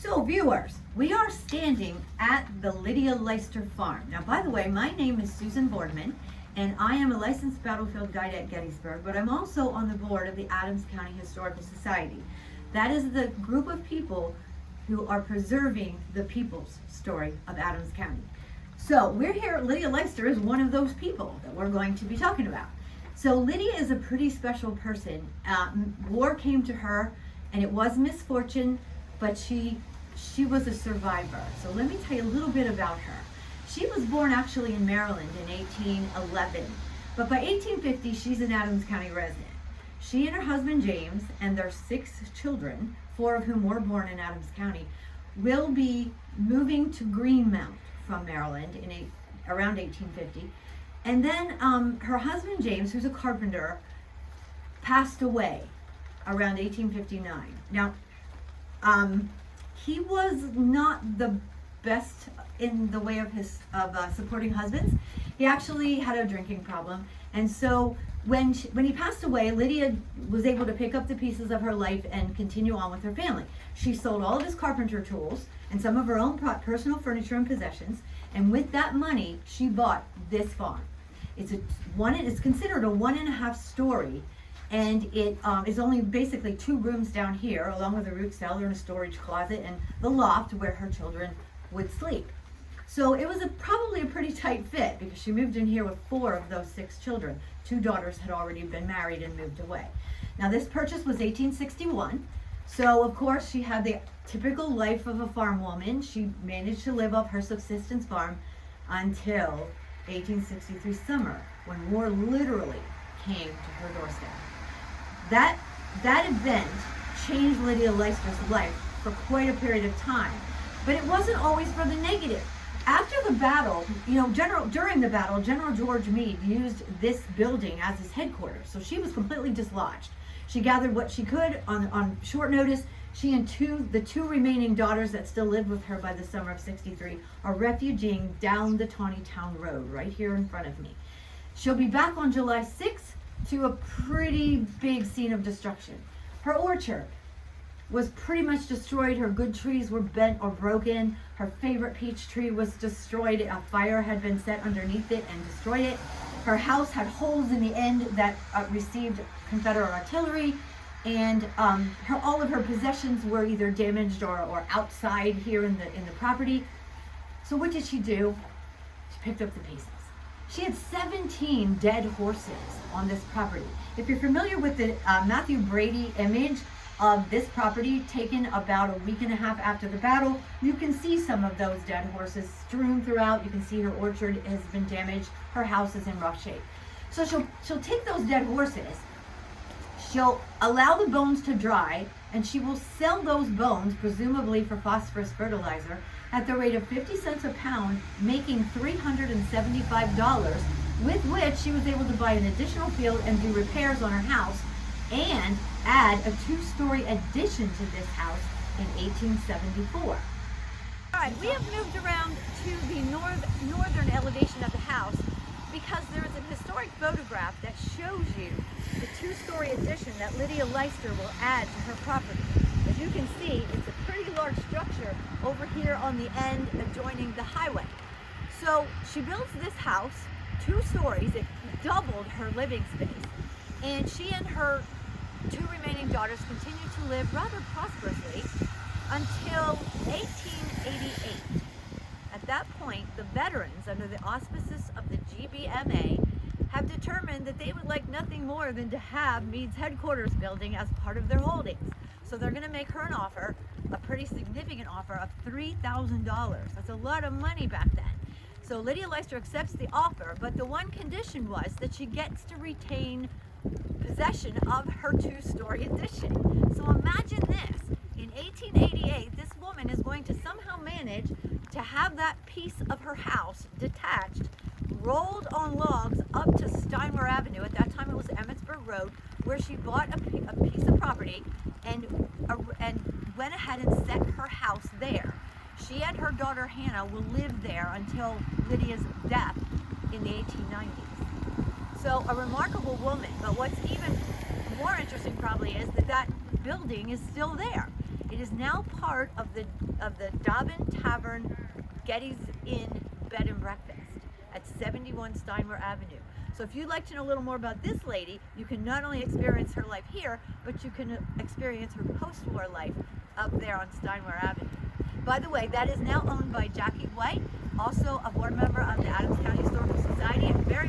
So viewers, we are standing at the Lydia Leister farm. Now, by the way, my name is Susan Boardman, and I am a licensed battlefield guide at Gettysburg, but I'm also on the board of the Adams County Historical Society. That is the group of people who are preserving the people's story of Adams County. So we're here, Lydia Leister is one of those people that we're going to be talking about. So Lydia is a pretty special person. War came to her, and it was misfortune, but she was a survivor. So let me tell you a little bit about her. She was born actually in Maryland in 1811, but by 1850 she's an Adams County resident. She and her husband James and their 6 children, 4 of whom were born in Adams County, will be moving to Greenmount from Maryland in around 1850. And then her husband James, who's a carpenter, passed away around 1859. Now, he was not the best in the way of supporting husbands. He actually had a drinking problem, and so when he passed away, Lydia was able to pick up the pieces of her life and continue on with her family. She sold all of his carpenter tools and some of her own personal furniture and possessions, and with that money, she bought this farm. It's considered a 1.5 story. And it is only basically 2 rooms down here, along with a root cellar and a storage closet and the loft where her children would sleep. So it was probably a pretty tight fit because she moved in here with 4 of those 6 children. 2 daughters had already been married and moved away. Now this purchase was 1861. So of course she had the typical life of a farm woman. She managed to live off her subsistence farm until 1863 summer, when war literally came to her doorstep. That event changed Lydia Leister's life for quite a period of time, but it wasn't always for the negative. After the battle, during the battle, General George Meade used this building as his headquarters, so she was completely dislodged. She gathered what she could on short notice. She and the two remaining daughters that still lived with her by the summer of '63 are refuging down the Taneytown Road right here in front of me. She'll be back on July 6th to a pretty big scene of destruction. Her orchard was pretty much destroyed. Her good trees were bent or broken. Her favorite peach tree was destroyed. A fire had been set underneath it and destroyed it. Her house had holes in the end that received Confederate artillery, and all of her possessions were either damaged or outside here in the property. So what did she do? She picked up the pieces. She had 17 dead horses on this property. If you're familiar with the Matthew Brady image of this property taken about a week and a half after the battle, you can see some of those dead horses strewn throughout. You can see her orchard has been damaged. Her house is in rough shape. So she'll take those dead horses, she'll allow the bones to dry, and she will sell those bones, presumably for phosphorus fertilizer, at the rate of 50 cents a pound, making $375, with which she was able to buy an additional field and do repairs on her house and add a 2-story addition to this house in 1874. All right, we have moved around to the northern elevation of the house because there is a historic photograph that shows you the 2-story addition that Lydia Leister will add to her property. As you can see, it's a pretty large structure over here on the end adjoining the highway. So she builds this house, 2 stories. It doubled her living space, and she and her 2 remaining daughters continued to live rather prosperously until 1888. At that point, the veterans, under the auspices of the GBMA, have determined that they would like nothing more than to have Meade's headquarters building as part of their holdings. So they're going to make her an offer, a pretty significant offer of $3,000. That's a lot of money back then. So Lydia Leister accepts the offer, but the one condition was that she gets to retain possession of her 2-story addition. So imagine this. In 1888, this woman is going to somehow manage to have that piece of her house detached, rolled on logs up to Steinmore Avenue. At that time it was Emmitsburg Road, where she bought a piece of property and went ahead and set her house there. She and her daughter Hannah will live there until Lydia's death in the 1890s. So a remarkable woman, but what's even more interesting probably is that building is still there. It is is now part of the Dobbin Tavern Getty's Inn Bed and Breakfast at 71 Steinmore Avenue. So if you'd like to know a little more about this lady, you can not only experience her life here, but you can experience her post-war life up there on Steinmore Avenue. By the way, that is now owned by Jackie White, also a board member of the Adams County Historical Society, and very